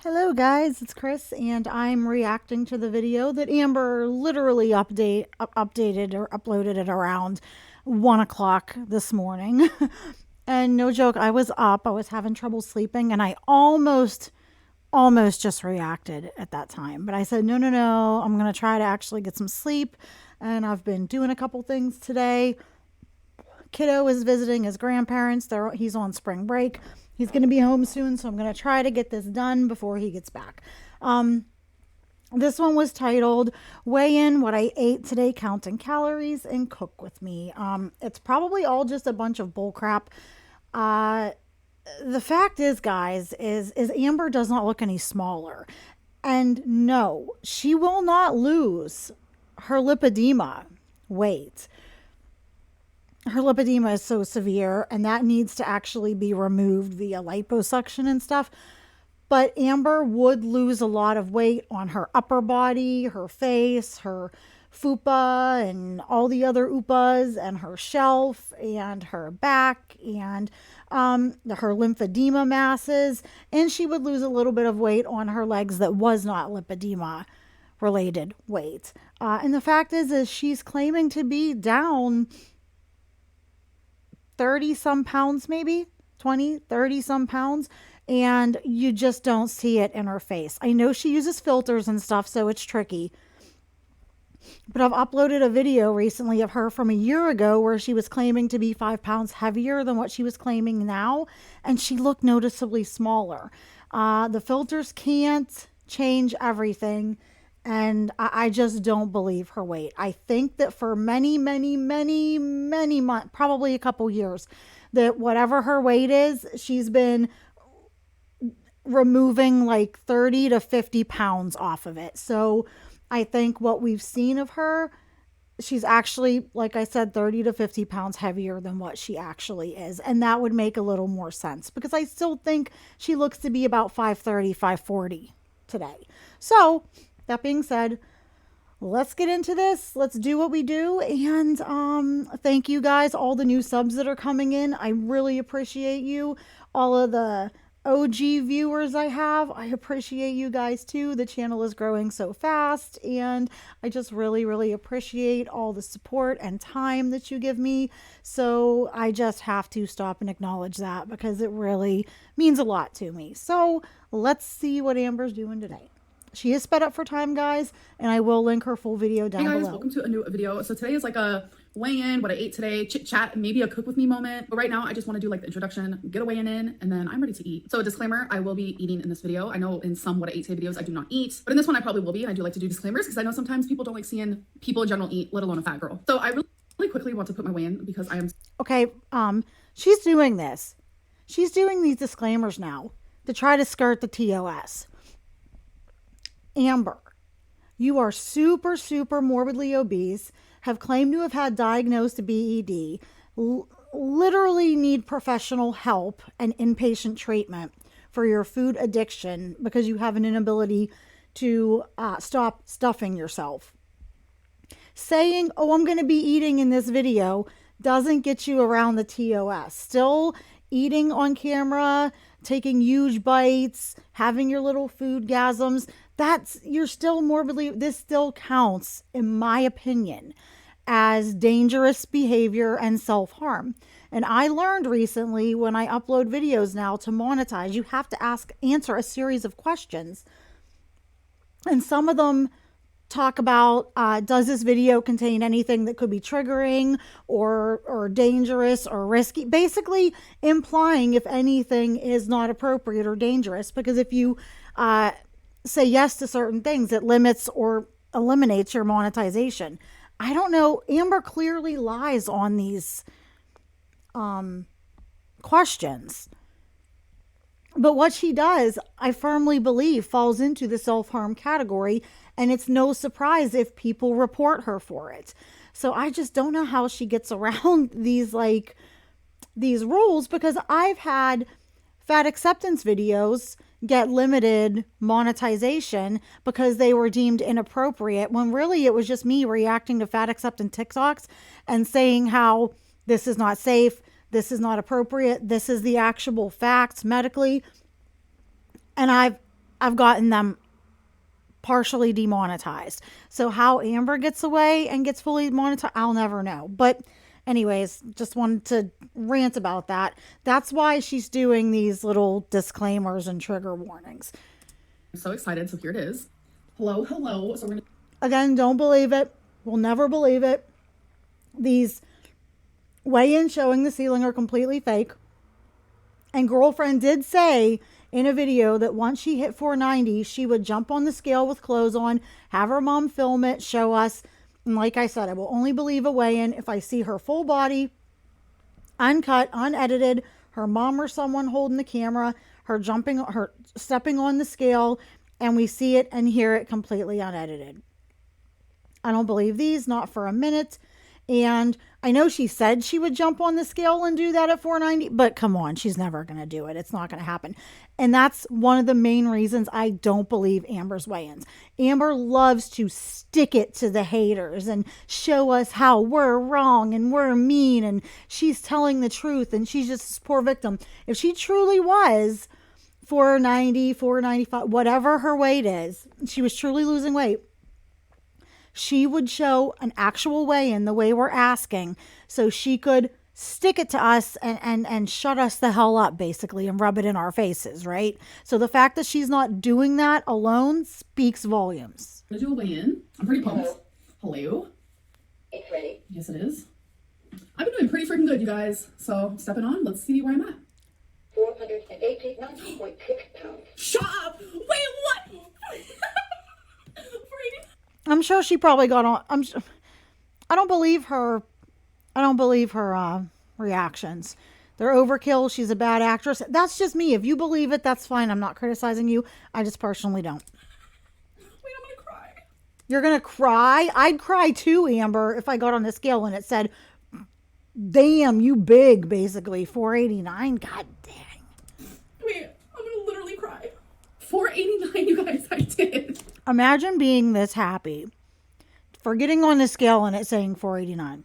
Hello guys, it's Chris and I'm reacting to the video that Amber literally updated or uploaded at around 1 o'clock this morning. And no joke, I was up, I was having trouble sleeping and I almost just reacted at that time. But I said, no, I'm going to try to actually get some sleep. And I've been doing a couple things today. Kiddo is visiting his grandparents. He's on spring break. He's going to be home soon, so I'm going to try to get this done before he gets back. This one was titled Weigh In What I Ate Today, Counting Calories, and Cook With Me. It's probably all just a bunch of bull crap. The fact is, guys, is Amber does not look any smaller. And no, she will not lose her lipedema weight. Her lipedema is so severe and that needs to actually be removed via liposuction and stuff. But Amber would lose a lot of weight on her upper body, her face, her fupa, and all the other upas, and her shelf, and her back, and her lymphedema masses. And she would lose a little bit of weight on her legs that was not lipedema related weight. And the fact is she's claiming to be down 30 some pounds, maybe 20, 30 some pounds, and you just don't see it in her face. I know she uses filters and stuff, so it's tricky. But I've uploaded a video recently of her from a year ago where she was claiming to be 5 pounds heavier than what she was claiming now, and she looked noticeably smaller. The filters can't change everything, and I just don't believe her weight. I think that for many months, probably a couple years, that whatever her weight is, she's been removing like 30 to 50 pounds off of it. So I think what we've seen of her, she's actually, like I said, 30 to 50 pounds heavier than what she actually is. And that would make a little more sense because I still think she looks to be about 530, 540 today. So that being said, let's get into this. Let's do what we do. And thank you guys, all the new subs that are coming in. I really appreciate you. All of the OG viewers I have, I appreciate you guys too. The channel is growing so fast and I just really appreciate all the support and time that you give me. So I just have to stop and acknowledge that because it really means a lot to me. So let's see what Amber's doing today. She is sped up for time, guys, and I will link her full video down below. Hey guys, welcome to a new video. So today is like a weigh-in, what I ate today, chit-chat, maybe a cook with me moment. But right now, I just want to do like the introduction, get a weigh-in in, and then I'm ready to eat. So a disclaimer, I will be eating in this video. I know in some what I ate today videos, I do not eat, but in this one I probably will be, and I do like to do disclaimers because I know sometimes people don't like seeing people in general eat, let alone a fat girl. So I really quickly want to put my weigh-in because I am... Okay, she's doing this. She's doing these disclaimers now to try to skirt the TOS. Amber, you are super morbidly obese, have claimed to have had diagnosed BED, literally need professional help and inpatient treatment for your food addiction because you have an inability to stop stuffing yourself. Saying, oh, I'm going to be eating in this video doesn't get you around the TOS. Still eating on camera, taking huge bites, having your little food gasms, you're still morbidly, this still counts, in my opinion, as dangerous behavior and self-harm. And I learned recently when I upload videos now to monetize, you have to answer a series of questions. And some of them talk about, does this video contain anything that could be triggering or dangerous or risky? Basically implying if anything is not appropriate or dangerous. Because if you say yes to certain things, it limits or eliminates your monetization. I don't know. Amber clearly lies on these questions. But what she does, I firmly believe, falls into the self-harm category, and it's no surprise if people report her for it. So I just don't know how she gets around these rules, because I've had fat acceptance videos get limited monetization because they were deemed inappropriate, when really it was just me reacting to fat acceptance TikToks and saying how this is not safe, this is not appropriate, this is the actual facts medically. And I've I've gotten them partially demonetized. So how Amber gets away and gets fully monetized, I'll never know. But anyways, just wanted to rant about that. That's why she's doing these little disclaimers and trigger warnings. I'm so excited. So here it is. Hello, hello. So we're gonna Again, don't believe it. We'll never believe it. These weigh-ins showing the ceiling are completely fake. And girlfriend did say in a video that once she hit 490, she would jump on the scale with clothes on, have her mom film it, show us. And like I said, I will only believe a weigh-in if I see her full body, uncut, unedited, her mom or someone holding the camera, her stepping on the scale, and we see it and hear it completely unedited. I don't believe these, not for a minute. And I know she said she would jump on the scale and do that at 490, but come on, she's never going to do it. It's not going to happen. And that's one of the main reasons I don't believe Amber's weigh-ins. Amber loves to stick it to the haters and show us how we're wrong and we're mean and she's telling the truth and she's just this poor victim. If she truly was 490, 495, whatever her weight is, she was truly losing weight, she would show an actual weigh-in the way we're asking so she could stick it to us and shut us the hell up, basically, and rub it in our faces, right? So the fact that she's not doing that alone speaks volumes. I'm gonna do a weigh-in. I'm pretty pumped. Hello. It's ready. Yes, it is. I've been doing pretty freaking good, you guys. So stepping on, let's see where I'm at. 489.6 pounds. Shut up! Wait, what? 480. I'm sure she probably got on. I don't believe her. I don't believe her reactions. They're overkill. She's a bad actress. That's just me. If you believe it, that's fine. I'm not criticizing you. I just personally don't. Wait, I'm gonna cry. You're gonna cry? I'd cry too, Amber, if I got on the scale and it said, "Damn, you big," basically 489. God dang. Wait, I'm gonna literally cry. 489, you guys. I did. Imagine being this happy for getting on the scale and it saying 489.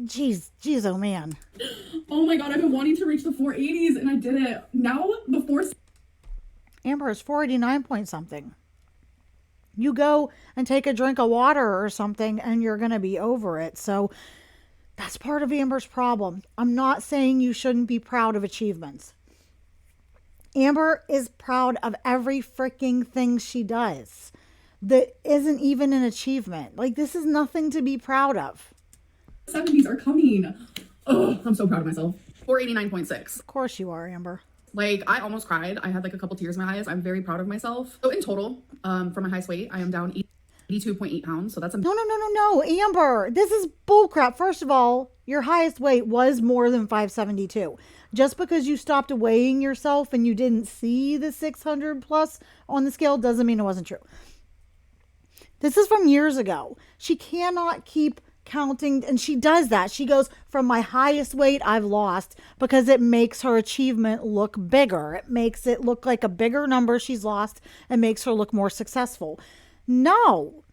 Jeez, oh man. Oh my god, I've been wanting to reach the 480s and I did it. Now the 4. Amber is 489 point something. You go and take a drink of water or something and you're going to be over it. So that's part of Amber's problem. I'm not saying you shouldn't be proud of achievements. Amber is proud of every freaking thing she does that isn't even an achievement. Like, this is nothing to be proud of. 70s are coming. Oh, I'm so proud of myself. 489.6. Of course you are, Amber. Like, I almost cried. I had like a couple tears in my eyes. I'm very proud of myself. So in total, for my highest weight, I am down 82.8 pounds. So that's a No, Amber, this is bullcrap. First of all, your highest weight was more than 572. Just because you stopped weighing yourself and you didn't see the 600 plus on the scale doesn't mean it wasn't true. This is from years ago. She cannot keep counting, and she does that. She goes from my highest weight I've lost because it makes her achievement look bigger. It makes it look like a bigger number she's lost and makes her look more successful. No,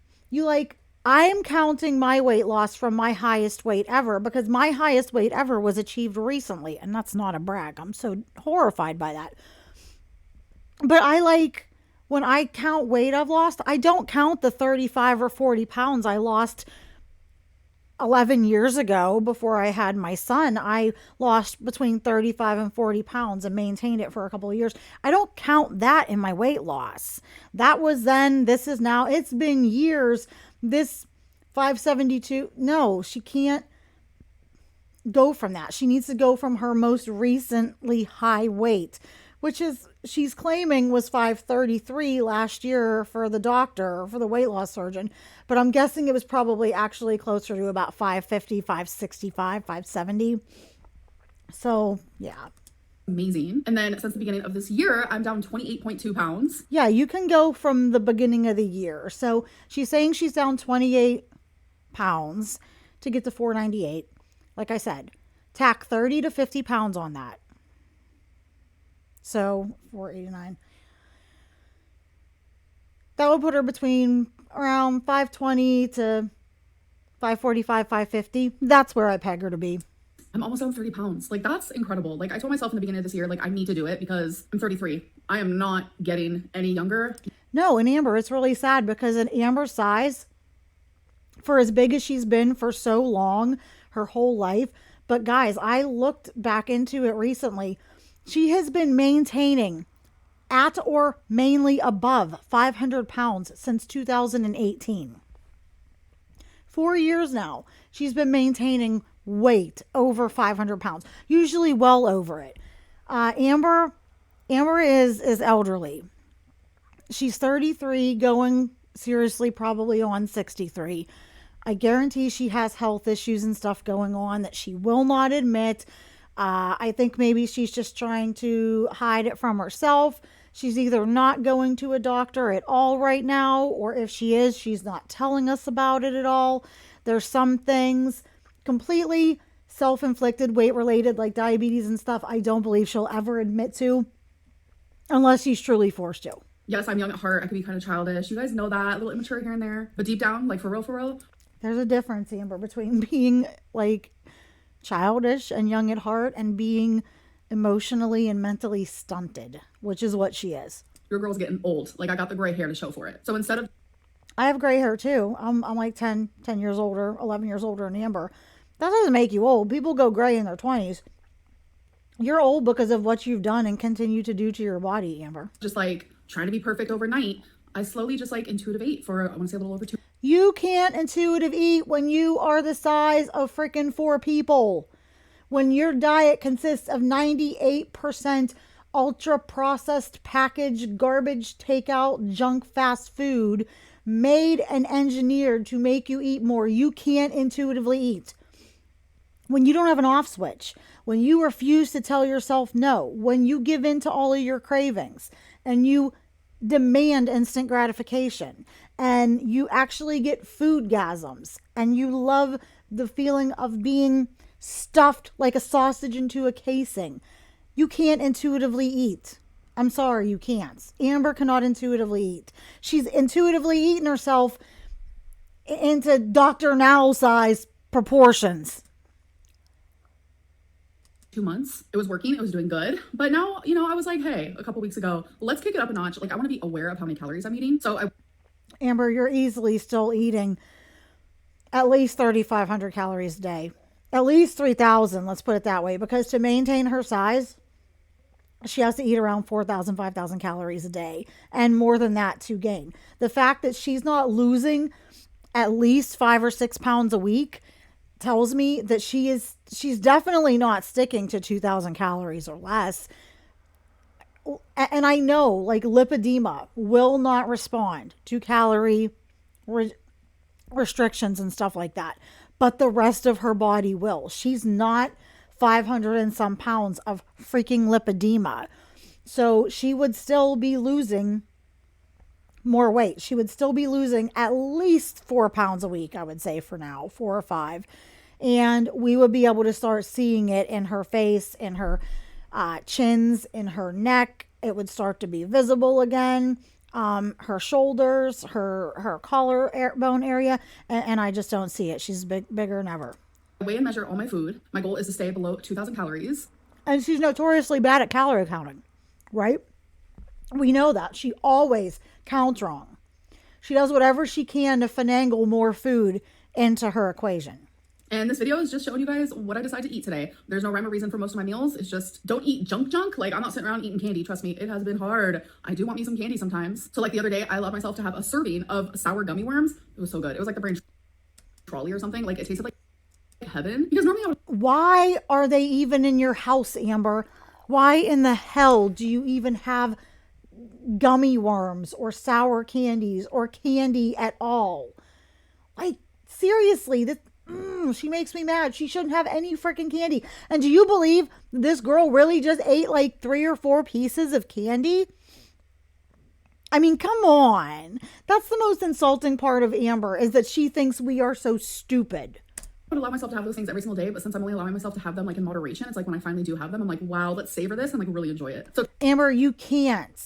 I am counting my weight loss from my highest weight ever because my highest weight ever was achieved recently. And that's not a brag. I'm so horrified by that. But when I count weight I've lost, I don't count the 35 or 40 pounds I lost 11 years ago before I had my son. I lost between 35 and 40 pounds and maintained it for a couple of years. I don't count that in my weight loss. That was then, this is now. It's been years. This 572, no, she can't go from that. She needs to go from her most recently high weight, which is, she's claiming was 533 last year for the doctor, for the weight loss surgeon. But I'm guessing it was probably actually closer to about 550, 565, 570. So, yeah. Amazing. And then since the beginning of this year, I'm down 28.2 pounds. Yeah, you can go from the beginning of the year. So she's saying she's down 28 pounds to get to 498. Like I said, tack 30 to 50 pounds on that. So 489. That would put her between around 520 to 545, 550. That's where I peg her to be. I'm almost down 30 pounds. Like, that's incredible. Like, I told myself in the beginning of this year, like, I need to do it because I'm 33. I am not getting any younger. No, and Amber, it's really sad because in Amber's size, for as big as she's been for so long, her whole life. But guys, I looked back into it recently. She has been maintaining at or mainly above 500 pounds since 2018. 4 years now, she's been maintaining weight over 500 pounds, usually well over it. Amber is elderly. She's 33, going seriously probably on 63. I guarantee she has health issues and stuff going on that she will not admit. I think maybe she's just trying to hide it from herself. She's either not going to a doctor at all right now, or if she is, she's not telling us about it at all. There's some things completely self-inflicted, weight-related, like diabetes and stuff, I don't believe she'll ever admit to unless she's truly forced to. Yes, I'm young at heart. I could be kind of childish. You guys know that. A little immature here and there. But deep down, like, for real, there's a difference, Amber, between being like childish and young at heart and being emotionally and mentally stunted, which is what she is. your girl's getting old. Like, I got the gray hair to show for it. So instead of I have gray hair too. I'm like 10 years older, 11 years older than Amber. That doesn't make you old. People go gray in their 20s. You're old because of what you've done and continue to do to your body, Amber. just like trying to be perfect overnight, I slowly just like intuitive ate for, I want to say a little over 2 You can't intuitive eat when you are the size of freaking 4 people. When your diet consists of 98% ultra processed packaged garbage takeout junk fast food made and engineered to make you eat more, you can't intuitively eat. When you don't have an off switch, when you refuse to tell yourself no, when you give in to all of your cravings and you demand instant gratification and you actually get food gasms and you love the feeling of being stuffed like a sausage into a casing, you can't intuitively eat. I'm sorry, you can't. Amber cannot intuitively eat. She's intuitively eaten herself into Dr. Now size proportions. months. It was working. It was doing good. But now, I was like, hey, a couple weeks ago, let's kick it up a notch. Like, I want to be aware of how many calories I'm eating. So Amber, you're easily still eating at least 3,500 calories a day. At least 3,000, let's put it that way. Because to maintain her size, she has to eat around 4,000, 5,000 calories a day. And more than that to gain. The fact that she's not losing at least 5 or 6 pounds a week tells me that she's definitely not sticking to 2,000 calories or less. And I know, like, lipedema will not respond to calorie restrictions and stuff like that, but the rest of her body will. She's not 500 and some pounds of freaking lipedema, so she would still be losing more weight. She would still be losing at least 4 pounds a week, I would say, for now, 4 or 5. And we would be able to start seeing it in her face, in her chins, in her neck. It would start to be visible again. Her shoulders, her collarbone area. And I just don't see it. She's bigger than ever. I weigh and measure all my food. My goal is to stay below 2,000 calories. And she's notoriously bad at calorie counting, right? We know that. She always counts wrong. She does whatever she can to finagle more food into her equation. And this video is just showing you guys what I decide to eat today. There's no rhyme or reason for most of my meals. It's just don't eat junk. Like, I'm not sitting around eating candy. Trust me, it has been hard. I do want me some candy sometimes. So like the other day, I allowed myself to have a serving of sour gummy worms. It was so good. It was like the brain trolley or something. Like, it tasted like heaven. Because normally I would... Why are they even in your house, Amber? Why in the hell do you even have gummy worms or sour candies or candy at all? Like, seriously, she makes me mad. She shouldn't have any freaking candy. And do you believe this girl really just ate like 3 or 4 pieces of candy? I mean, come on. That's the most insulting part of Amber, is that she thinks we are so stupid. I would allow myself to have those things every single day, but since I'm only allowing myself to have them like in moderation, it's like when I finally do have them, I'm like, wow, let's savor this and like really enjoy it. So Amber, you can't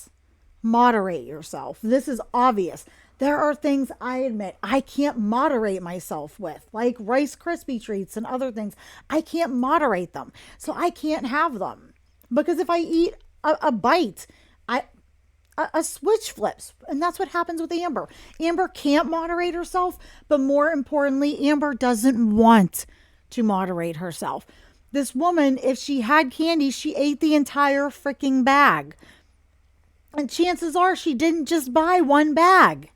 moderate yourself. This is obvious. There are things I admit I can't moderate myself with, like Rice Krispie treats and other things. I can't moderate them. So I can't have them. Because if I eat a bite, a switch flips. And that's what happens with Amber. Amber can't moderate herself, but more importantly, Amber doesn't want to moderate herself. This woman, if she had candy, she ate the entire freaking bag. And chances are she didn't just buy one bag.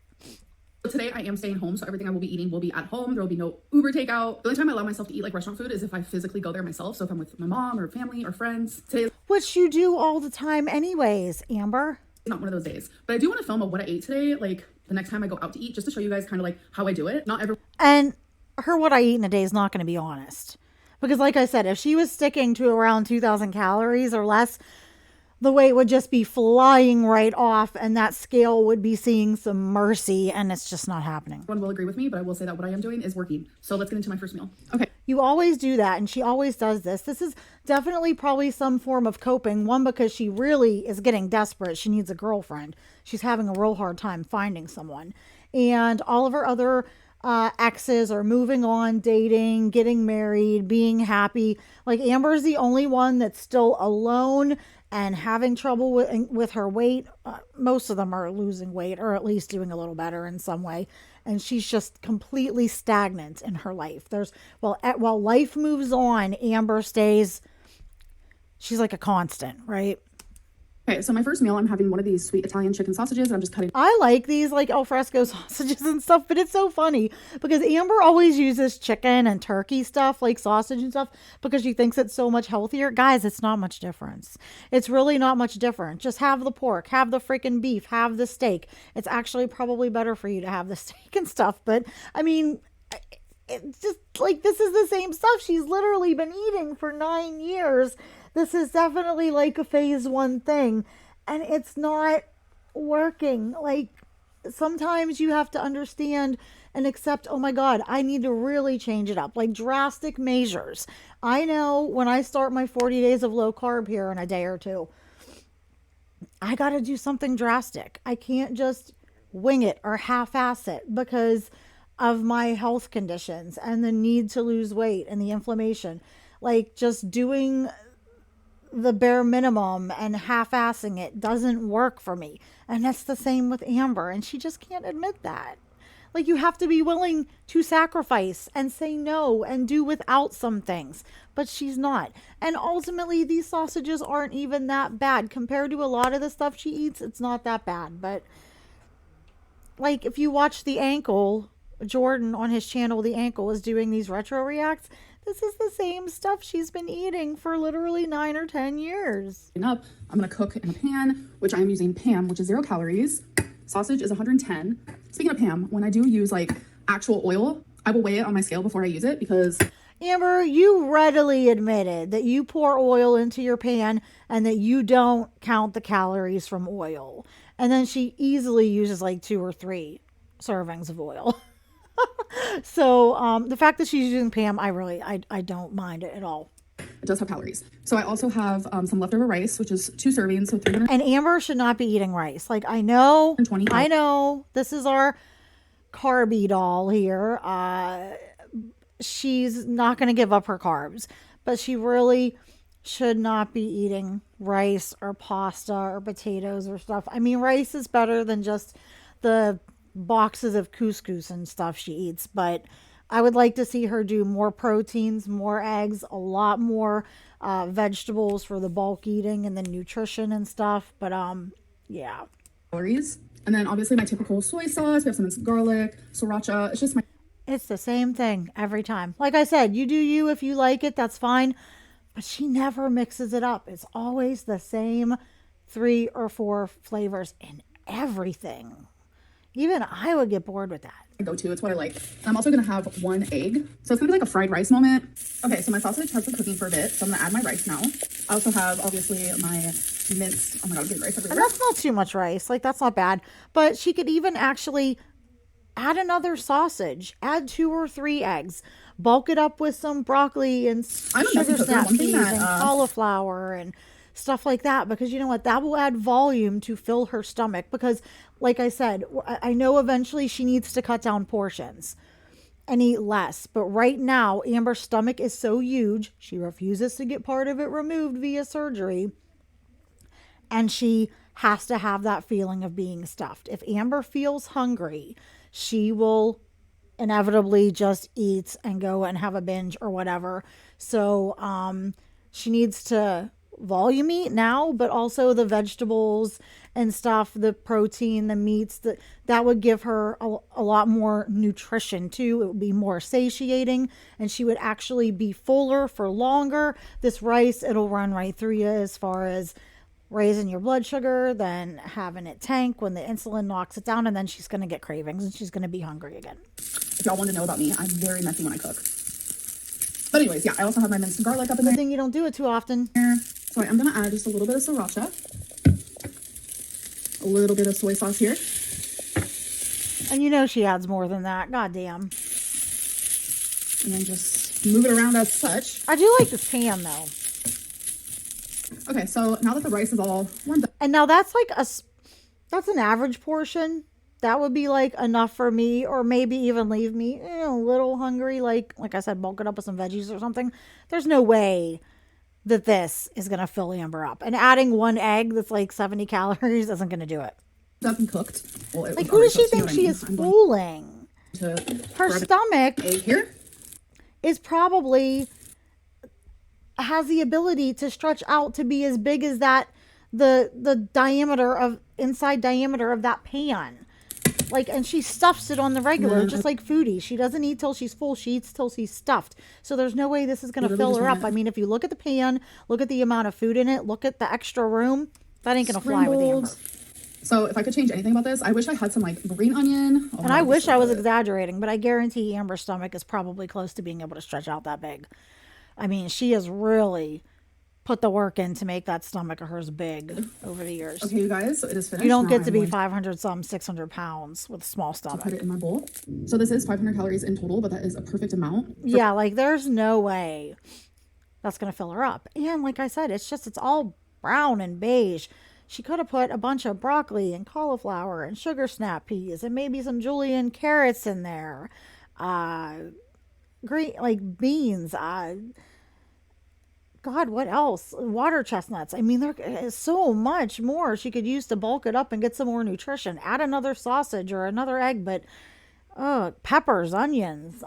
Today I am staying home, so everything I will be eating will be at home. There will be no Uber takeout. The only time I allow myself to eat like restaurant food is if I physically go there myself. So if I'm with my mom or family or friends. Today, Which you do all the time anyways, Amber. not one of those days, but I do want to film of what I ate today, like the next time I go out to eat, just to show you guys kind of like how I do it. Not every And her what I eat in a day is not going to be honest. Because like I said, if she was sticking to around 2,000 calories or less, the weight would just be flying right off and that scale would be seeing some mercy, and it's just not happening. one will agree with me, but I will say that what I am doing is working. So let's get into my first meal. Okay. You always do that, and she always does this. This is definitely probably some form of coping. One, because she really is getting desperate. She needs a girlfriend. She's having a real hard time finding someone. And all of her other exes are moving on, dating, getting married, being happy. Like Amber's the only one that's still alone and having trouble with her weight. Most of them are losing weight or at least doing a little better in some way. And she's just completely stagnant in her life. While life moves on, Amber stays, she's like a constant, right? Okay, so my first meal, I'm having one of these sweet Italian chicken sausages, and I'm just cutting. I like these like alfresco sausages and stuff, but it's so funny because Amber always uses chicken and turkey stuff, like sausage and stuff, because she thinks it's so much healthier. Guys, it's not much difference. It's really not much different. Just have the pork, have the freaking beef, have the steak. It's actually probably better for you to have the steak and stuff, but I mean, it's just like this is the same stuff she's literally been eating for 9 years. This is definitely like a phase 1 thing, and it's not working. Like sometimes you have to understand and accept, oh my God, I need to really change it up, like drastic measures. I know when I start my 40 days of low carb here in a day or two, I got to do something drastic. I can't just wing it or half-ass it because of my health conditions and the need to lose weight and the inflammation. Like just doing the bare minimum and half-assing it doesn't work for me. And that's the same with Amber, and she just can't admit that. Like you have to be willing to sacrifice and say no and do without some things, but she's not. And ultimately these sausages aren't even that bad compared to a lot of the stuff she eats. It's not that bad, but like if you watch The Ankle, Jordan on his channel The Ankle is doing these retro reacts. This is the same stuff she's been eating for literally 9 or 10 years. Up, I'm gonna cook in a pan, which I'm using Pam, which is 0 calories. Sausage is 110. Speaking of Pam, when I do use like actual oil, I will weigh it on my scale before I use it because Amber, you readily admitted that you pour oil into your pan and that you don't count the calories from oil. And then she easily uses like 2 or 3 servings of oil. So the fact that she's using Pam, I don't mind it at all. it does have calories. So I also have some leftover rice, which is 2 servings, so 300. And Amber should not be eating rice. Like I know this is our carby doll here. She's not going to give up her carbs, but she really should not be eating rice or pasta or potatoes or stuff. I mean, rice is better than just the boxes of couscous and stuff she eats, but I would like to see her do more proteins, more eggs, a lot more vegetables for the bulk eating and the nutrition and stuff. But yeah. Calories. And then obviously my typical soy sauce. We have some garlic, sriracha. It's just my... It's the same thing every time. Like I said, you do you. If you like it, that's fine. But she never mixes it up. It's always the same 3 or 4 flavors in everything. Even I would get bored with that. Go-to, it's what I like. I'm also gonna have 1 egg, so it's gonna be like a fried rice moment. Okay, so my sausage has been cooking for a bit, so I'm gonna add my rice now. I also have obviously my minced, oh my god, good rice everywhere. And that's not too much rice, like that's not bad. But she could even actually add another sausage, add 2 or 3 eggs, bulk it up with some broccoli and sugar snap peas and cauliflower and stuff like that, because you know what, that will add volume to fill her stomach, because like I said, I know eventually she needs to cut down portions and eat less, but right now Amber's stomach is so huge, she refuses to get part of it removed via surgery, and she has to have that feeling of being stuffed. If Amber feels hungry, she will inevitably just eat and go and have a binge or whatever. So she needs to volume eat now, but also the vegetables and stuff, the protein, the meats, that would give her a lot more nutrition too. It would be more satiating, and she would actually be fuller for longer. This rice, it'll run right through you as far as raising your blood sugar, then having it tank when the insulin knocks it down, and then she's going to get cravings and she's going to be hungry again. If y'all want to know about me, I'm very messy when I cook. But anyways, yeah, I also have my minced garlic up in Good there. thing you don't do it too often. So I'm going to add just a little bit of sriracha. A little bit of soy sauce here. And you know she adds more than that. God damn. And then just move it around as such. I do like this pan though. Okay, so now that the rice is all warmed up. And now that's like that's an average portion. That would be like enough for me, or maybe even leave me a little hungry. Like I said, bulk it up with some veggies or something. There's no way that this is going to fill Amber up. And adding one egg that's like 70 calories isn't going to do it. Up and cooked. Well, Like, who does she think she is fooling? Her stomach egg here is probably has the ability to stretch out to be as big as that the diameter of inside diameter of that pan. Like, and she stuffs it on the regular, just like Foodie. She doesn't eat till she's full. She eats till she's stuffed. So there's no way this is going to fill her up. I mean, if you look at the pan, look at the amount of food in it, look at the extra room, that ain't going to fly with Amber. So if I could change anything about this, I wish I had some like green onion. And I wish I was exaggerating, but I guarantee Amber's stomach is probably close to being able to stretch out that big. I mean, she has really put the work in to make that stomach of hers big over the years. Okay, you guys, so it is finished. You don't get to be 500 some 600 pounds with a small stomach. Put it in my bowl. So this is 500 calories in total, but that is a perfect amount. Yeah, like there's no way that's going to fill her up. And like I said, it's all brown and beige. She could have put a bunch of broccoli and cauliflower and sugar snap peas and maybe some julienne carrots in there. Green, like beans. God, what else? Water chestnuts. I mean, there is so much more she could use to bulk it up and get some more nutrition. Add another sausage or another egg, but peppers, onions.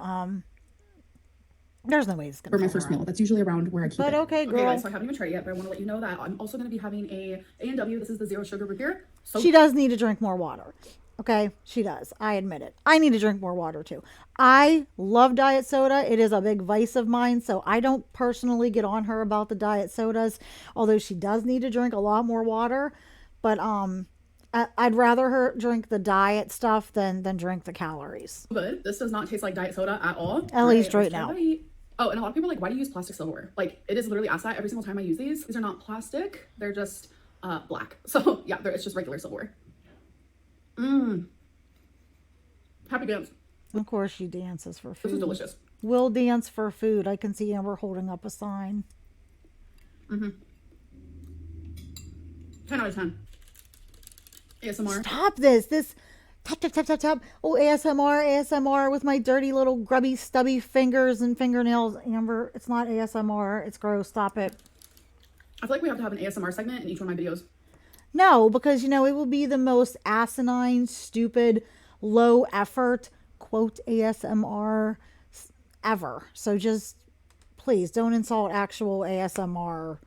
There's no way it's gonna. For my first meal, that's usually around where I keep it. But okay, girl. Okay, guys, so I haven't even tried it yet, but I want to let you know that I'm also going to be having a A&W. This is the zero sugar root beer. So She does need to drink more water. Okay, she does. I admit it. I need to drink more water too. I love diet soda. It is a big vice of mine, so I don't personally get on her about the diet sodas, although she does need to drink a lot more water. But I'd rather her drink the diet stuff than drink the calories. good. This does not taste like diet soda at all. At least right now. Oh, and a lot of people are like, why do you use plastic silverware? Like, it is literally asked that every single time I use these. These are not plastic. They're just black. So yeah, it's just regular silverware. Happy dance. Of course, she dances for This food. is delicious. Will dance for food. I can see Amber holding up a sign. 10 out of 10. ASMR. Stop this. Tap, tap, tap, tap, tap. Oh, ASMR with my dirty little grubby, stubby fingers and fingernails. Amber, it's not ASMR. It's gross. Stop it. I feel like we have to have an ASMR segment in each one of my videos. No, because, it will be the most asinine, stupid, low effort, quote, ASMR ever. So just, please, don't insult actual ASMR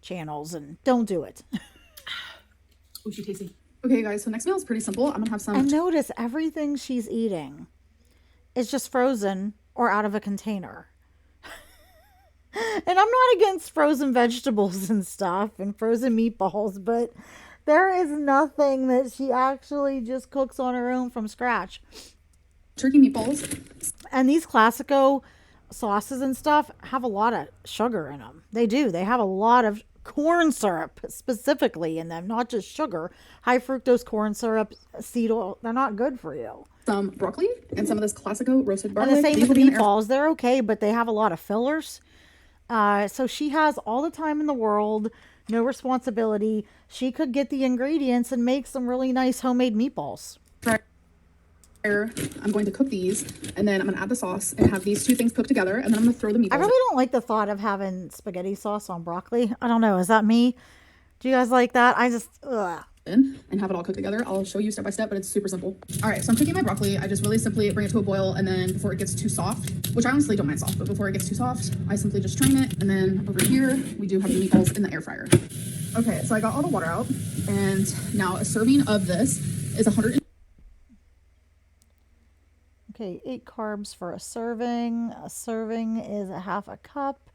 channels and don't do it. Oh, she tasty. Okay, guys, so next meal is pretty simple. I'm going to have some... And notice everything she's eating is just frozen or out of a container. And I'm not against frozen vegetables and stuff and frozen meatballs, but there is nothing that she actually just cooks on her own from scratch. turkey meatballs. And these Classico sauces and stuff have a lot of sugar in them. They do. They have a lot of corn syrup specifically in them, not just sugar. High fructose corn syrup, seed oil. They're not good for you. Some broccoli and some of this Classico roasted garlic. And the same These with will be in the air- meatballs. They're okay, but they have a lot of fillers. So she has all the time in the world, no responsibility. She could get the ingredients and make some really nice homemade meatballs. I'm going to cook these, and then I'm going to add the sauce and have these two things cooked together, and then I'm going to throw the meatballs. I really don't like the thought of having spaghetti sauce on broccoli. I don't know. Is that me? Do you guys like that? I just, ugh. And have it all cooked together. I'll show you step by step, but it's super simple. All right, so I'm cooking my broccoli. I just really simply bring it to a boil, and then before it gets too soft, which I honestly don't mind soft, but before it gets too soft, I simply just strain it. And then over here, we do have the meatballs in the air fryer. Okay, so I got all the water out, and now a serving of this is 100. Okay, 8 carbs for a serving. A serving is a half a cup.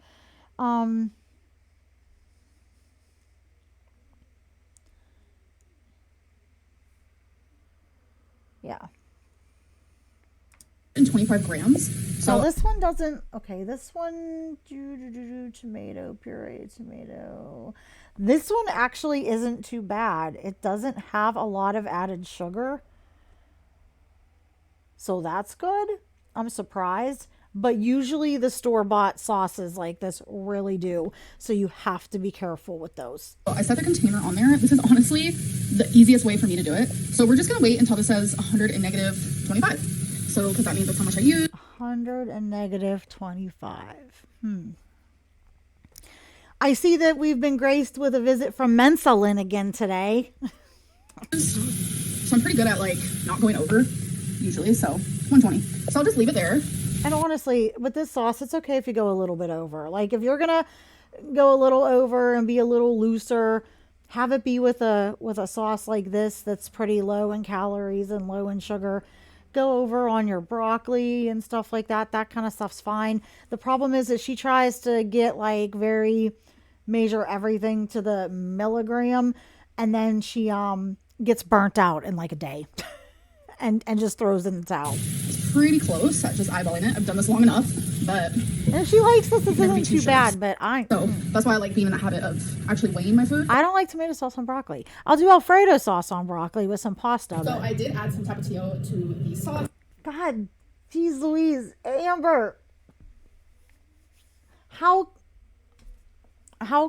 Yeah. 25 grams. So this one doesn't, okay, this one, tomato puree, tomato. This one actually isn't too bad. It doesn't have a lot of added sugar. So that's good. I'm surprised. But usually the store-bought sauces like this really do. So you have to be careful with those. I set the container on there. This is honestly the easiest way for me to do it. So we're just going to wait until this says 100 and negative 25. So, because that means that's how much I use. 100 and negative 25. I see that we've been graced with a visit from Amberlynn again today. So I'm pretty good at like not going over usually. So 120. So I'll just leave it there. And honestly, with this sauce, it's okay if you go a little bit over. Like if you're gonna go a little over and be a little looser, have it be with a sauce like this that's pretty low in calories and low in sugar. Go over on your broccoli and stuff like that. That kind of stuff's fine. The problem is that she tries to get like very measure everything to the milligram, and then she gets burnt out in like a day. And just throws in the towel. It's pretty close at just eyeballing it. I've done this long enough, but and she likes this. This isn't too bad, but so that's why I like being in the habit of actually weighing my food. I don't like tomato sauce on broccoli. I'll do Alfredo sauce on broccoli with some pasta. So I did add some tapatio to the sauce. God, geez Louise, Amber, how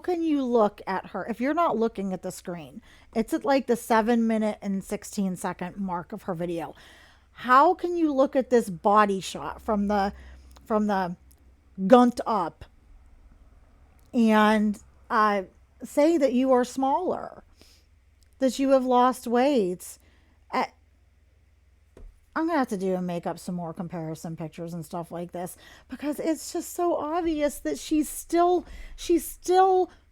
can you look at her if you're not looking at the screen? It's at like the 7-minute and 16-second mark of her video. How can you look at this body shot from the gunt up and say that you are smaller, that you have lost weight? I'm going to have to do and make up some more comparison pictures and stuff like this, because it's just so obvious that she's still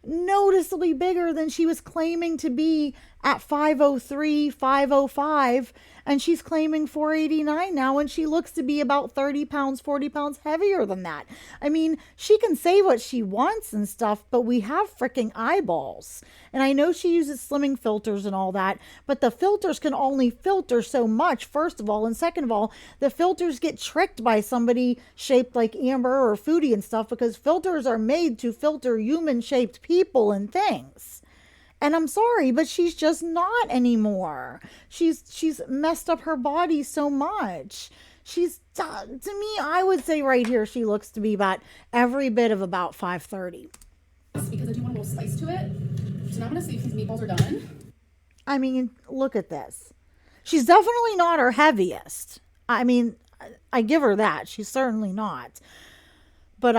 noticeably bigger than she was claiming to be at 503, 505, and she's claiming 489 now, and she looks to be about 30 pounds, 40 pounds heavier than that. I mean, she can say what she wants and stuff, but we have freaking eyeballs. And I know she uses slimming filters and all that, but the filters can only filter so much, first of all, and second of all, the filters get tricked by somebody shaped like Amber or Foodie and stuff, because filters are made to filter human-shaped people and things. And I'm sorry, but she's just not anymore. She's messed up her body so much. She's, to me, I would say right here, she looks to be about every bit of about 530. Because I do want a little spice to it. So now I'm going to see if these meatballs are done. I mean, look at this. She's definitely not her heaviest. I mean, I give her that. She's certainly not. But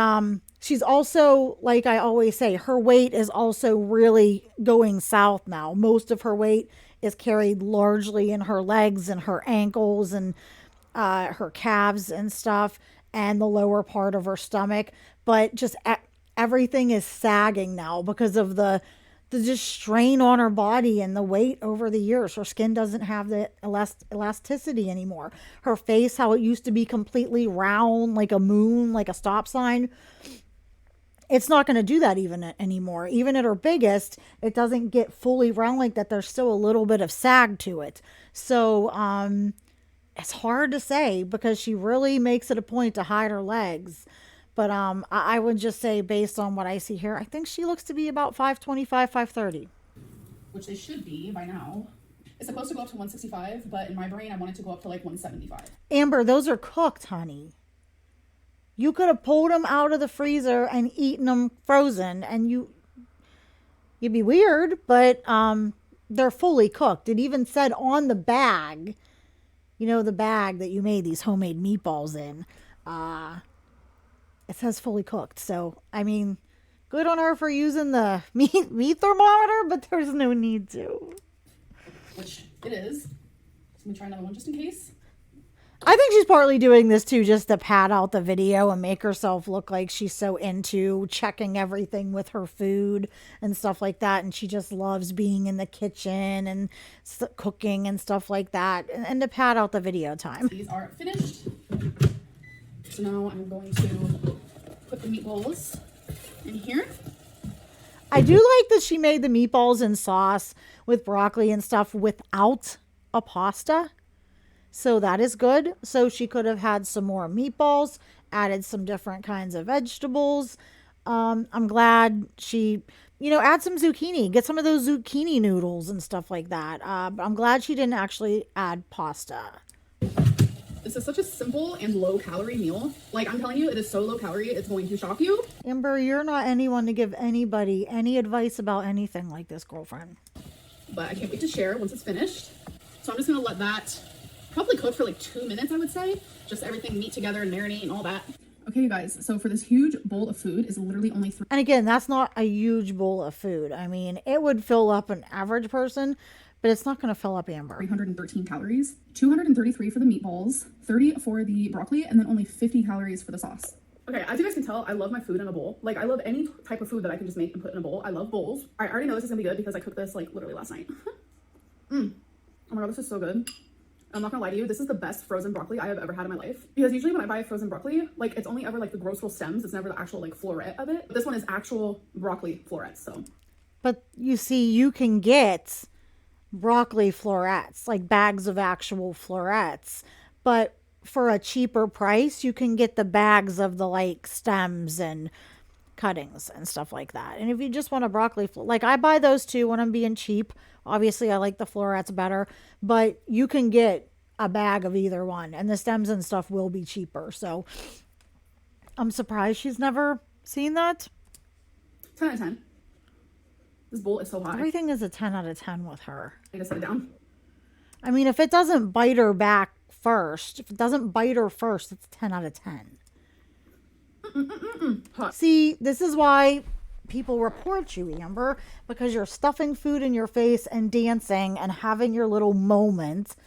she's also, like I always say, her weight is also really going south now. Most of her weight is carried largely in her legs and her ankles and her calves and stuff, and the lower part of her stomach. But just everything is sagging now because of the just strain on her body and the weight over the years. Her skin doesn't have the elasticity anymore. Her face, how it used to be completely round like a moon, like a stop sign, it's not going to do that even anymore. Even at her biggest, it doesn't get fully round like that. There's still a little bit of sag to it. So it's hard to say, because she really makes it a point to hide her legs. But I would just say, based on what I see here, I think she looks to be about 525, 530. Which they should be by now. It's supposed to go up to 165, but in my brain, I want it to go up to like 175. Amber, those are cooked, honey. You could have pulled them out of the freezer and eaten them frozen, and you'd be weird, but they're fully cooked. It even said on the bag, the bag that you made these homemade meatballs in, it says fully cooked. So, I mean, good on her for using the meat thermometer, but there's no need to. Which it is. So let me try another one just in case. I think she's partly doing this too, just to pad out the video and make herself look like she's so into checking everything with her food and stuff like that. And she just loves being in the kitchen and cooking and stuff like that. And to pad out the video time. These are finished. So now I'm going to put the meatballs in here. I do like that she made the meatballs in sauce with broccoli and stuff without a pasta. So that is good. So she could have had some more meatballs, added some different kinds of vegetables. I'm glad she, add some zucchini, get some of those zucchini noodles and stuff like that. But I'm glad she didn't actually add pasta. This is such a simple and low calorie meal. Like, I'm telling you, it is so low calorie, it's going to shock you. Amber, you're not anyone to give anybody any advice about anything like this, girlfriend. But I can't wait to share once it's finished. So I'm just gonna let that probably cook for like 2 minutes, I would say. Just everything meet together and marinate and all that. Okay, you guys, so for this huge bowl of food is literally only 3. And again, that's not a huge bowl of food. I mean, it would fill up an average person, but it's not going to fill up Amber. 313 calories, 233 for the meatballs, 30 for the broccoli, and then only 50 calories for the sauce. Okay, as you guys can tell, I love my food in a bowl. Like, I love any type of food that I can just make and put in a bowl. I love bowls. I already know this is gonna be good because I cooked this like literally last night. Oh my god, this is so good. I'm not gonna lie to you, this is the best frozen broccoli I have ever had in my life. Because usually when I buy frozen broccoli, like, it's only ever like the gross little stems. It's never the actual like floret of it. But this one is actual broccoli florets, so. But you see, you can get broccoli florets, like bags of actual florets. But for a cheaper price, you can get the bags of the like stems and cuttings and stuff like that. And if you just want a broccoli, like I buy those too when I'm being cheap. Obviously, I like the florets better, but you can get a bag of either one, and the stems and stuff will be cheaper. So I'm surprised she's never seen that. 10 out of 10. This bowl is so hot. Everything is a 10 out of 10 with her. I need to set it down. I mean, if it doesn't bite her back first, if it doesn't bite her first, it's 10 out of 10. Hot. See, this is why people report you, Amber, because you're stuffing food in your face and dancing and having your little moment.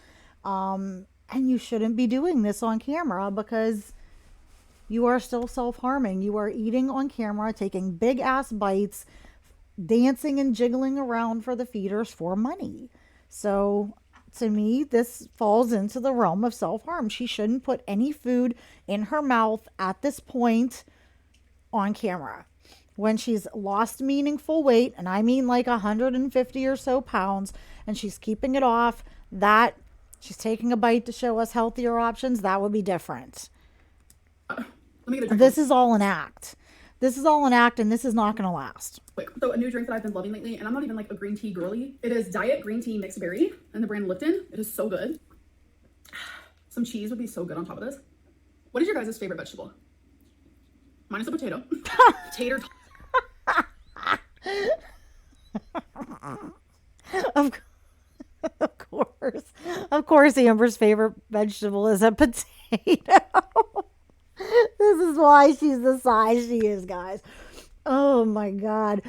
And you shouldn't be doing this on camera because you are still self-harming. You are eating on camera, taking big ass bites, dancing and jiggling around for the feeders for money. So to me, this falls into the realm of self-harm. She shouldn't put any food in her mouth at this point on camera. When she's lost meaningful weight, and I mean like 150 or so pounds, and she's keeping it off, that she's taking a bite to show us healthier options, that would be different. Let me get a drink. This is all an act. This is all an act, and this is not going to last. Quick. So a new drink that I've been loving lately, and I'm not even like a green tea girly. It is Diet Green Tea Mixed Berry and the brand Lipton. It is so good. Some cheese would be so good on top of this. What is your guys' favorite vegetable? Mine is a potato. Tater. Of course, Amber's favorite vegetable is a potato. This is why she's the size she is, guys. Oh my god.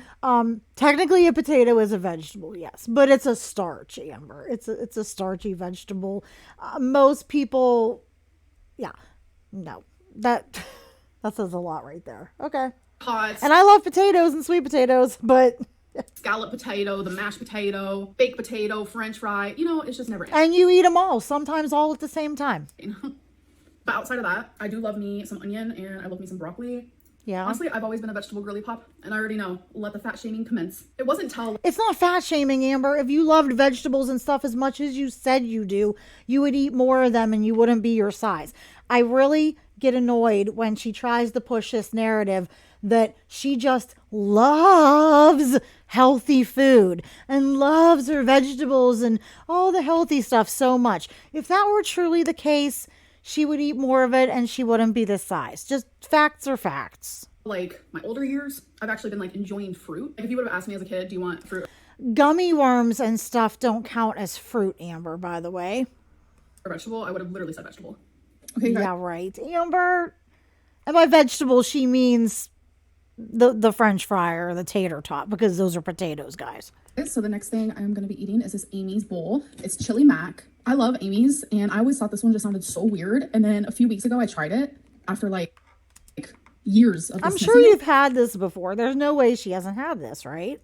Technically a potato is a vegetable, yes, but it's a starch, Amber. It's a starchy vegetable. Most people, yeah, no, that says a lot right there. Okay. Hot. And I love potatoes and sweet potatoes, but Scallop potato, the mashed potato, baked potato, French fry. You know, it's just never ending. and you eat them all, sometimes all at the same time. But outside of that, I do love me some onion and I love me some broccoli. Yeah. Honestly, I've always been a vegetable girly pop, and I already know. Let the fat shaming commence. It wasn't till It's not fat shaming, Amber. If you loved vegetables and stuff as much as you said you do, you would eat more of them and you wouldn't be your size. I really get annoyed when she tries to push this narrative that she just loves healthy food and loves her vegetables and all the healthy stuff so much. If that were truly the case, she would eat more of it and she wouldn't be this size. Just facts are facts. Like my older years, I've actually been like enjoying fruit. Like if you would have asked me as a kid, do you want fruit Gummy worms and stuff don't count as fruit, Amber, by the way. or vegetable? I would have literally said vegetable. Okay, Yeah, right. Amber. And by vegetable, she means the French fry or the tater tot, because those are potatoes, guys. So the next thing I'm going to be eating is this Amy's bowl. It's chili mac. I love Amy's, and I always thought this one just sounded so weird. And then a few weeks ago, I tried it after like years of I'm dismissing sure it. you've had this before. There's no way she hasn't had this, right?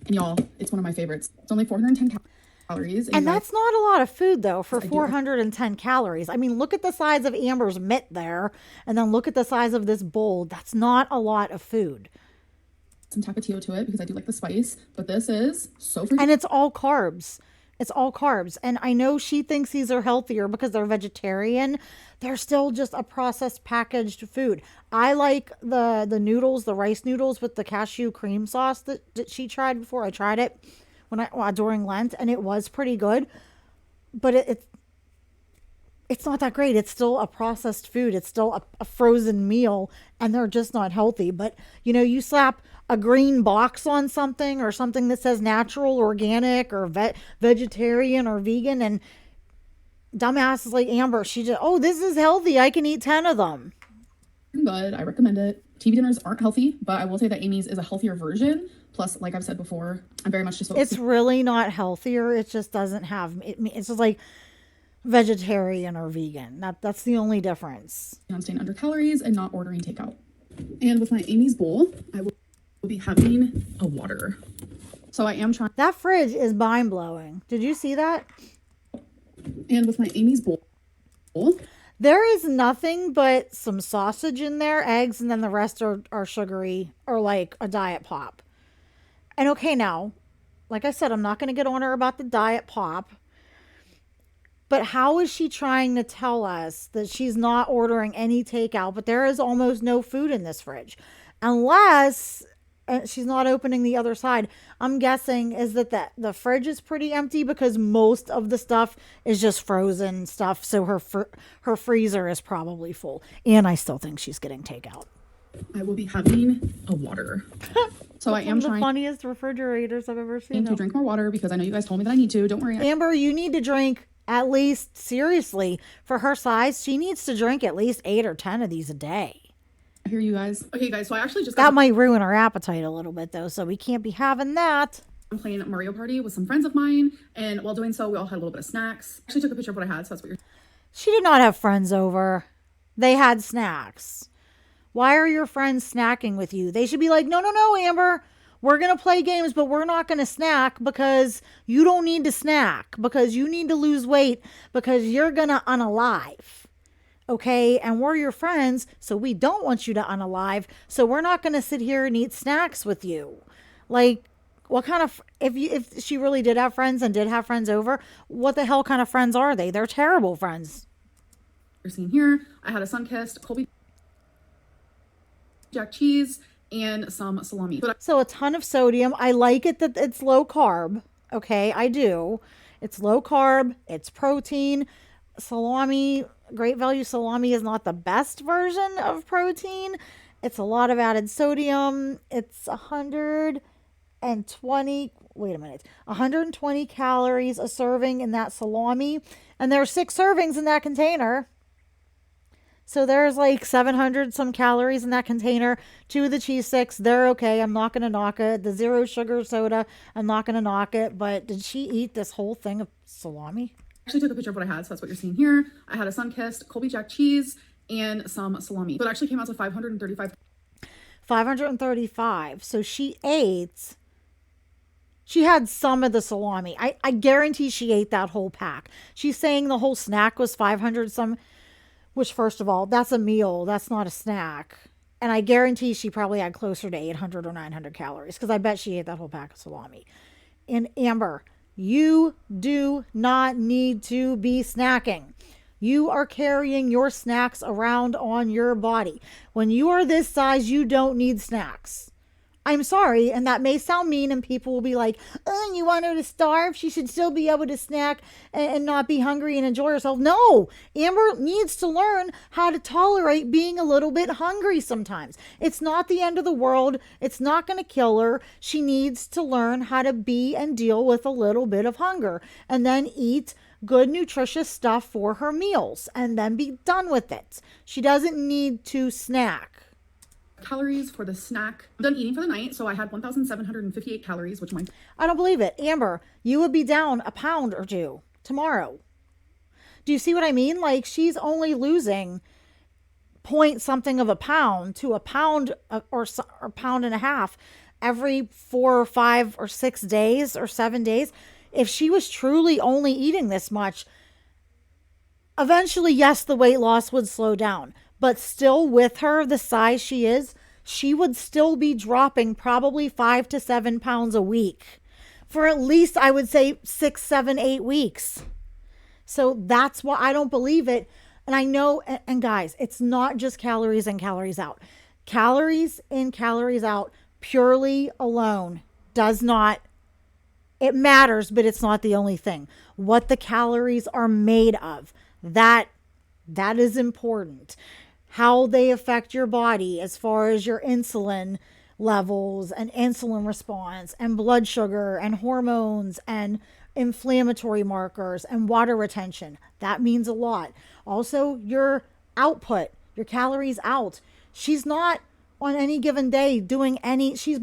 And y'all, it's one of my favorites. It's only 410 calories. And that's not a lot of food, though, for I do. 410 calories. I mean, look at the size of Amber's mitt there, and then look at the size of this bowl. That's not a lot of food. some tapatio to it because I do like the spice, but this is so freaking. And it's all carbs. It's all carbs. And I know she thinks these are healthier because they're vegetarian. They're still just a processed packaged food. I like the noodles, the rice noodles with the cashew cream sauce that she tried before. I tried it during Lent, and it was pretty good. But it's not that great. It's still a processed food. It's still a frozen meal, and they're just not healthy. But, you slap a green box on something or something that says natural, organic, or vegetarian or vegan, and dumbasses like Amber, she just, oh, this is healthy. I can eat 10 of them. Good. I recommend it. TV dinners aren't healthy, but I will say that Amy's is a healthier version. Plus, like I've said before, I'm very much just It's really not healthier. It just doesn't have, it's just like vegetarian or vegan. That's the only difference. on staying under calories and not ordering takeout. And with my Amy's bowl, I will be having a water. So I am trying. That fridge is mind blowing. Did you see that? And with my Amy's bowl, there is nothing but some sausage in there, eggs, and then the rest are sugary or like a diet pop. And okay, now, like I said, I'm not going to get on her about the diet pop. But how is she trying to tell us that she's not ordering any takeout, but there is almost no food in this fridge? Unless she's not opening the other side. I'm guessing is that the fridge is pretty empty because most of the stuff is just frozen stuff. So her freezer is probably full. And I still think she's getting takeout. I will be having a water. So I am The trying funniest refrigerators I've ever seen. to drink more water because I know you guys told me that I need to. Don't worry. Amber, you need to drink at least, seriously, for her size, she needs to drink at least 8 or 10 of these a day. I hear you guys. Okay, guys. So I actually just That might ruin her appetite a little bit, though, so we can't be having that. I'm playing Mario Party with some friends of mine, and while doing so, we all had a little bit of snacks. Actually, took a picture of what I had, so that's what you're. She did not have friends over. They had snacks. Why are your friends snacking with you? They should be like, no, Amber. We're going to play games, but we're not going to snack because you don't need to snack, because you need to lose weight, because you're going to unalive. Okay? And we're your friends, so we don't want you to unalive, so we're not going to sit here and eat snacks with you. Like, what kind of, if she really did have friends and did have friends over, what the hell kind of friends are they? They're terrible friends. You're seeing here. I had a sun-kissed Colby Jack cheese and some salami. So a ton of sodium. I like it that it's low carb. Okay, I do. It's low carb. It's protein. Salami, Great Value salami is not the best version of protein. It's a lot of added sodium. It's 120 calories a serving in that salami. And there are 6 servings in that container. So there's like 700 some calories in that container. 2 of the cheese sticks, they're okay. I'm not going to knock it. The 0 sugar soda, I'm not going to knock it. But did she eat this whole thing of salami? I actually took a picture of what I had, so that's what you're seeing here. I had a sun-kissed Colby Jack cheese and some salami. So it actually came out to 535. 535. So she had some of the salami. I guarantee she ate that whole pack. She's saying the whole snack was 500 some. Which, first of all, that's a meal. That's not a snack. And I guarantee she probably had closer to 800 or 900 calories because I bet she ate that whole pack of salami. And Amber, you do not need to be snacking. You are carrying your snacks around on your body. When you are this size, you don't need snacks. I'm sorry, and that may sound mean, and people will be like, oh, you want her to starve? She should still be able to snack and not be hungry and enjoy herself. No, Amber needs to learn how to tolerate being a little bit hungry sometimes. It's not the end of the world. It's not going to kill her. She needs to learn how to be and deal with a little bit of hunger and then eat good nutritious stuff for her meals and then be done with it. She doesn't need to snack. Calories for the snack. I'm done eating for the night, so I had 1,758 calories, which my I don't believe it. Amber, you would be down a pound or two tomorrow. Do you see what I mean? Like, she's only losing point something of a pound to a pound or pound and a half every 4 or 5 or 6 days or 7 days. If she was truly only eating this much, eventually, yes, the weight loss would slow down. But still, with her, the size she is, she would still be dropping probably 5 to 7 pounds a week for at least, I would say, 6, 7, 8 weeks. So that's why I don't believe it. And I know, and guys, it's not just calories in, calories out. Calories in, calories out purely alone does not, it matters, but it's not the only thing. What the calories are made of, that is important. How they affect your body as far as your insulin levels and insulin response and blood sugar and hormones and inflammatory markers and water retention. That means a lot. Also, your output, your calories out. She's not on any given day doing any, she's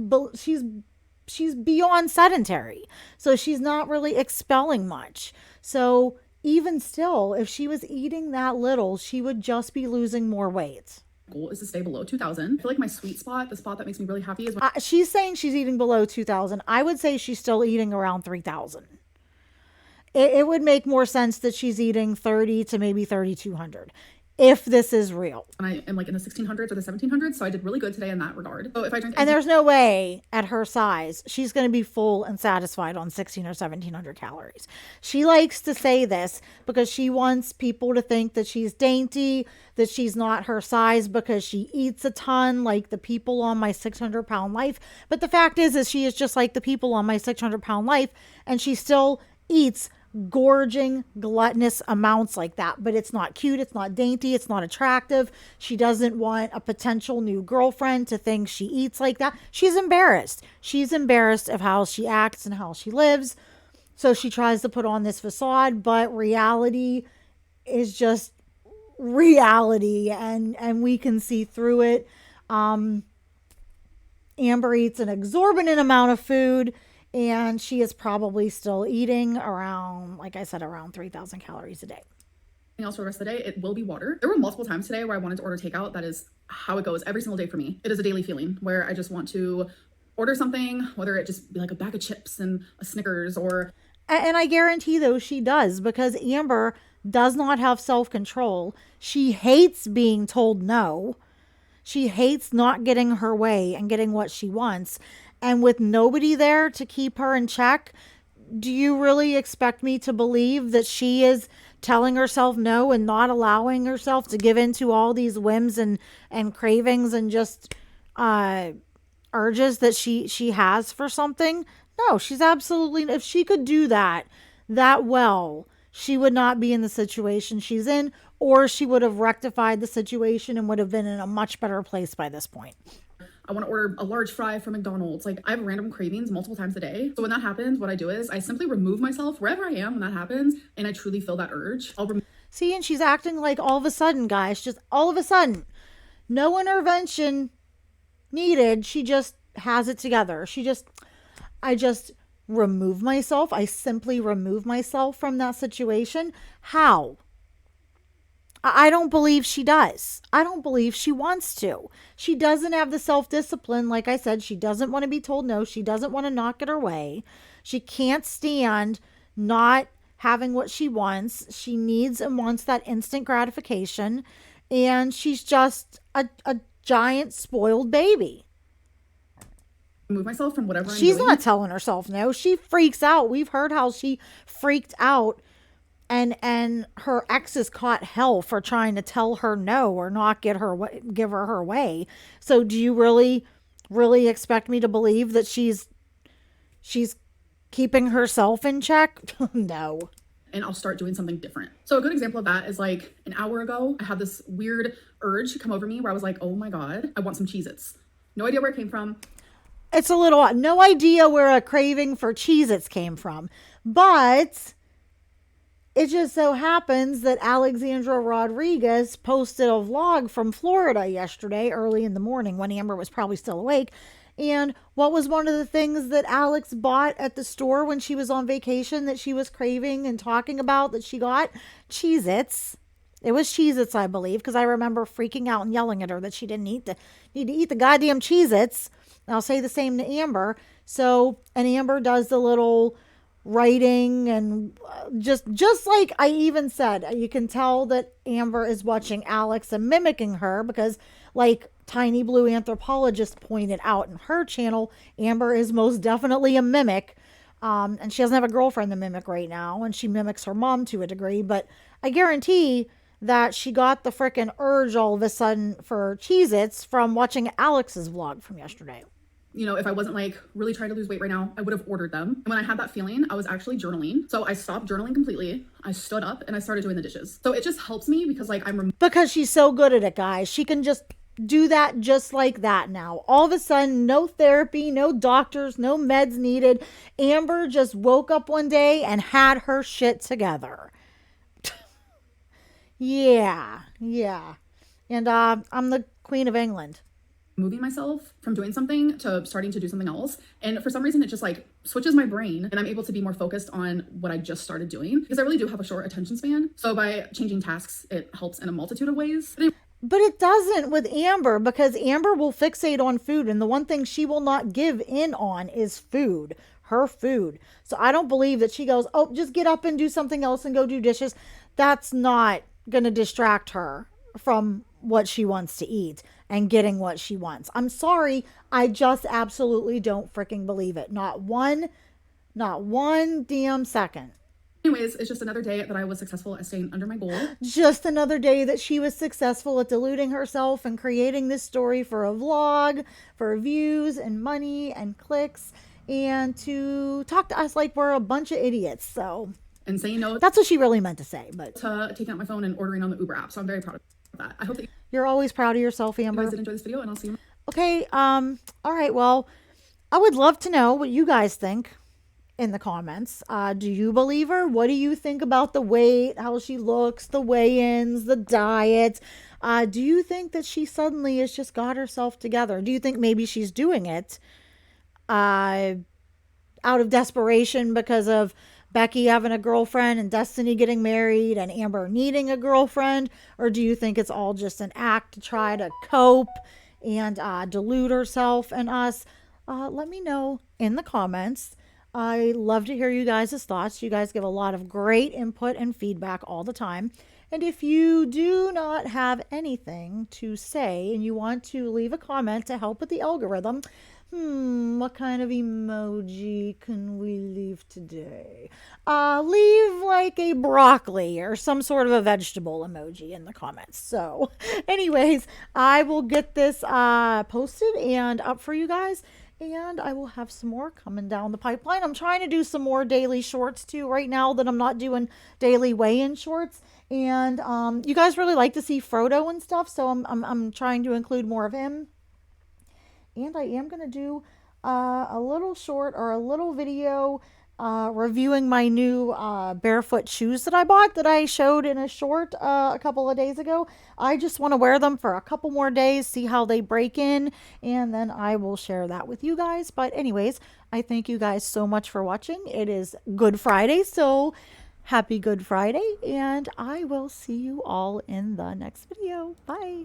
beyond sedentary. So she's not really expelling much. So even still, if she was eating that little, she would just be losing more weight. goal is to stay below 2,000. I feel like my sweet spot, the spot that makes me really happy is when She's saying she's eating below 2,000. I would say she's still eating around 3,000. It would make more sense that she's eating 30 to maybe 3,200 if this is real. I am like in the 1,600s or the 1,700s, so I did really good today in that regard. So if I drink, And there's no way at her size she's going to be full and satisfied on 1,600 or 1,700 calories. She likes to say this because she wants people to think that she's dainty, that she's not her size because she eats a ton like the people on my 600-pound life. But the fact is she is just like the people on my 600-pound life, and she still eats gorging gluttonous amounts like that. But it's not cute, it's not dainty, it's not attractive. She doesn't want a potential new girlfriend to think she eats like that. She's embarrassed of how she acts and how she lives, so she tries to put on this facade, but reality is just reality, and we can see through it. Amber eats an exorbitant amount of food, and she is probably still eating around, like I said, around 3,000 calories a day. else for the rest of the day, it will be water. There were multiple times today where I wanted to order takeout. That is how it goes every single day for me. It is a daily feeling where I just want to order something, whether it just be like a bag of chips and a Snickers or... And I guarantee though she does, because Amber does not have self-control. She hates being told no. She hates not getting her way and getting what she wants. And with nobody there to keep her in check, do you really expect me to believe that she is telling herself no and not allowing herself to give in to all these whims and cravings and just urges that she has for something? No, she's absolutely, if she could do that well, she would not be in the situation she's in, or she would have rectified the situation and would have been in a much better place by this point. I want to order a large fry from McDonald's. Like, I have random cravings multiple times a day. So when that happens, what I do is I simply remove myself wherever I am when that happens, and I truly feel that urge. See, and she's acting like all of a sudden, guys, just all of a sudden, no intervention needed. She just has it together. I just remove myself. I simply remove myself from that situation. How? I don't believe she does. I don't believe she wants to. She doesn't have the self-discipline. Like I said, she doesn't want to be told no. She doesn't want to not get her way. She can't stand not having what she wants. She needs and wants that instant gratification. And she's just a giant spoiled baby. Remove myself from whatever She's doing. not telling herself no. She freaks out. We've heard how she freaked out. And her exes caught hell for trying to tell her no or not give her her way. So do you really really expect me to believe that she's keeping herself in check? No. And I'll start doing something different. So a good example of that is like an hour ago, I had this weird urge come over me where I was like, oh my God, I want some Cheez-Its. No idea where it came from. It's a little odd. No idea where a craving for Cheez-Its came from. But it just so happens that Alexandra Rodriguez posted a vlog from Florida yesterday, early in the morning when Amber was probably still awake. And what was one of the things that Alex bought at the store when she was on vacation that she was craving and talking about that she got? Cheez-Its. It was Cheez-Its, I believe, because I remember freaking out and yelling at her that she didn't need to eat the goddamn Cheez-Its. And I'll say the same to Amber. So, and Amber does the little writing and just like I even said, you can tell that Amber is watching Alex and mimicking her because, like Tiny Blue Anthropologist pointed out in her channel, Amber is most definitely a mimic. And she doesn't have a girlfriend to mimic right now, and she mimics her mom to a degree, but I guarantee that she got the frickin' urge all of a sudden for Cheez-Its from watching Alex's vlog from yesterday. You know, if I wasn't like really trying to lose weight right now, I would have ordered them. And when I had that feeling, I was actually journaling. So I stopped journaling completely. I stood up and I started doing the dishes. So it just helps me because like because she's so good at it, guys. She can just do that just like that now. All of a sudden, no therapy, no doctors, no meds needed. Amber just woke up one day and had her shit together. Yeah. And I'm the Queen of England. moving myself from doing something to starting to do something else. And for some reason, it just like switches my brain and I'm able to be more focused on what I just started doing because I really do have a short attention span. So by changing tasks, it helps in a multitude of ways. But it doesn't with Amber because Amber will fixate on food. And the one thing she will not give in on is food, her food. So I don't believe that she goes, oh, just get up and do something else and go do dishes. That's not going to distract her from what she wants to eat and getting what she wants. I'm sorry. I just absolutely don't freaking believe it. Not one damn second. Anyways, it's just another day that I was successful at staying under my goal. Just another day that she was successful at deluding herself and creating this story for a vlog, for views and money and clicks, and to talk to us like we're a bunch of idiots. So, and saying no. That's what she really meant to say. But to taking out my phone and ordering on the Uber app. So I'm very proud of that. I hope that you're always proud of yourself, Amber. you guys did enjoy this video, and I'll see you. Okay. All right. Well, I would love to know what you guys think in the comments. Do you believe her? What do you think about the weight, how she looks, the weigh-ins, the diet? Do you think that she suddenly has just got herself together? Do you think maybe she's doing it out of desperation because of Becky having a girlfriend and Destiny getting married and Amber needing a girlfriend? Or do you think it's all just an act to try to cope and delude herself and us? Let me know in the comments. I love to hear you guys' thoughts. You guys give a lot of great input and feedback all the time. And if you do not have anything to say and you want to leave a comment to help with the algorithm, what kind of emoji can we leave today? Leave like a broccoli or some sort of a vegetable emoji in the comments. So anyways, I will get this posted and up for you guys. And I will have some more coming down the pipeline. I'm trying to do some more daily shorts too right now that I'm not doing daily weigh-in shorts. And you guys really like to see Frodo and stuff, so I'm trying to include more of him. And I am going to do a little short or a little video reviewing my new barefoot shoes that I bought that I showed in a short a couple of days ago. I just want to wear them for a couple more days, see how they break in, and then I will share that with you guys. But anyways, I thank you guys so much for watching. It is Good Friday, so happy Good Friday, and I will see you all in the next video. Bye.